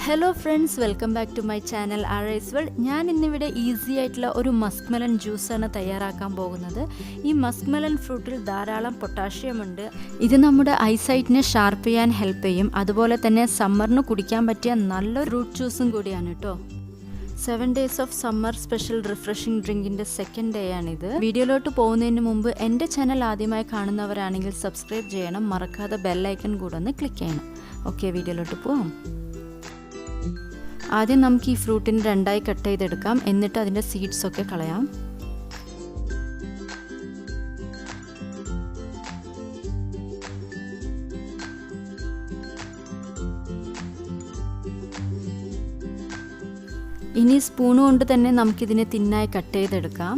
Hello friends, welcome back to my channel Arraysworld. ഞാൻ ഇന്നിവിടെ easy ആയിട്ടുള്ള ഒരു മസ്ക് മെലൺ ജ്യൂസ് ആണ് തയ്യാറാക്കാൻ പോകുന്നത്. ഈ മസ്ക് മെലൺ ഫ്രൂട്ടിൽ ധാരാളം പൊട്ടാഷ്യം ഉണ്ട്. ഇത് നമ്മുടെ ഐസൈറ്റിനെ ഷാർപ്പ് ചെയ്യാൻ ഹെൽപ്പ് ചെയ്യും. അതുപോലെ തന്നെ സമ്മറിന് കുടിക്കാൻ പറ്റിയ നല്ലൊരു ഫ്രൂട്ട് ജ്യൂസും കൂടിയാണ് കേട്ടോ. 7 days of summer special refreshing ഡ്രിങ്കിൻ്റെ സെക്കൻഡ് ഡേ ആണിത്. വീഡിയോയിലോട്ട് പോകുന്നതിന് മുമ്പ് എൻ്റെ ചാനൽ ആദ്യമായി കാണുന്നവരാണെങ്കിൽ സബ്സ്ക്രൈബ് ചെയ്യണം, മറക്കാതെ ബെല്ലൈക്കൺ കൂടെ ഒന്ന് ക്ലിക്ക് ചെയ്യണം. ഓക്കെ, വീഡിയോയിലോട്ട് പോകാം. ആദ്യം നമുക്ക് ഈ ഫ്രൂട്ടിനെ രണ്ടായി കട്ട് ചെയ്തെടുക്കാം, എന്നിട്ട് അതിൻ്റെ സീഡ്സ് ഒക്കെ കളയാം. ഇനി സ്പൂൺ കൊണ്ട് തന്നെ നമുക്കിതിനെ തിന്നായി കട്ട് ചെയ്തെടുക്കാം.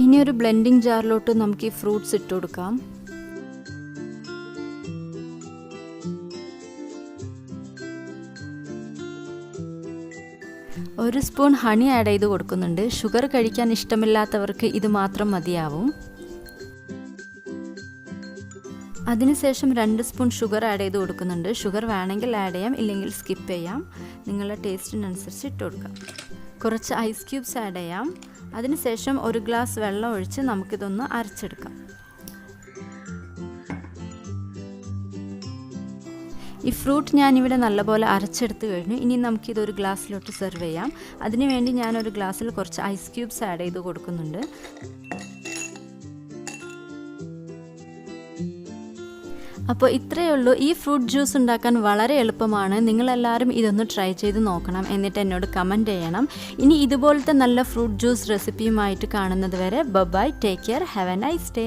ഇനി ഒരു ബ്ലെൻഡിങ് ജാറിലോട്ട് നമുക്ക് ഈ ഫ്രൂട്ട്സ് ഇട്ട് കൊടുക്കാം. ഒരു സ്പൂൺ ഹണി ആഡ് ചെയ്ത് കൊടുക്കുന്നുണ്ട്. ഷുഗർ കഴിക്കാൻ ഇഷ്ടമില്ലാത്തവർക്ക് ഇത് മാത്രം മതിയാവും. അതിനുശേഷം 2 സ്പൂൺ ഷുഗർ ആഡ് ചെയ്ത് കൊടുക്കുന്നുണ്ട്. ഷുഗർ വേണമെങ്കിൽ ആഡ് ചെയ്യാം, ഇല്ലെങ്കിൽ സ്കിപ്പ് ചെയ്യാം. നിങ്ങളുടെ ടേസ്റ്റിനനുസരിച്ച് ഇട്ട് കൊടുക്കാം. കുറച്ച് ഐസ് ക്യൂബ്സ് ആഡ് ചെയ്യാം. അതിനുശേഷം 1 ഗ്ലാസ് വെള്ളം ഒഴിച്ച് നമുക്കിതൊന്ന് അരച്ചെടുക്കാം. ഈ ഫ്രൂട്ട് ഞാനിവിടെ നല്ലപോലെ അരച്ചെടുത്ത് കഴിഞ്ഞു. ഇനി നമുക്കിതൊരു ഗ്ലാസ്സിലോട്ട് സെർവ് ചെയ്യാം. അതിനുവേണ്ടി ഞാനൊരു ഗ്ലാസ്സിൽ കുറച്ച് ഐസ് ക്യൂബ്സ് ആഡ് ചെയ്ത് കൊടുക്കുന്നുണ്ട്. അപ്പോൾ ഇത്രയേ ഉള്ളൂ. ഈ ഫ്രൂട്ട് ജ്യൂസ് ഉണ്ടാക്കാൻ വളരെ എളുപ്പമാണ്. നിങ്ങളെല്ലാവരും ഇതൊന്ന് ട്രൈ ചെയ്ത് നോക്കണം, എന്നിട്ട് എന്നോട് കമൻറ്റ് ചെയ്യണം. ഇനി ഇതുപോലത്തെ നല്ല ഫ്രൂട്ട് ജ്യൂസ് റെസിപ്പിയുമായിട്ട് കാണുന്നത് വരെ bye, take care, have a nice day.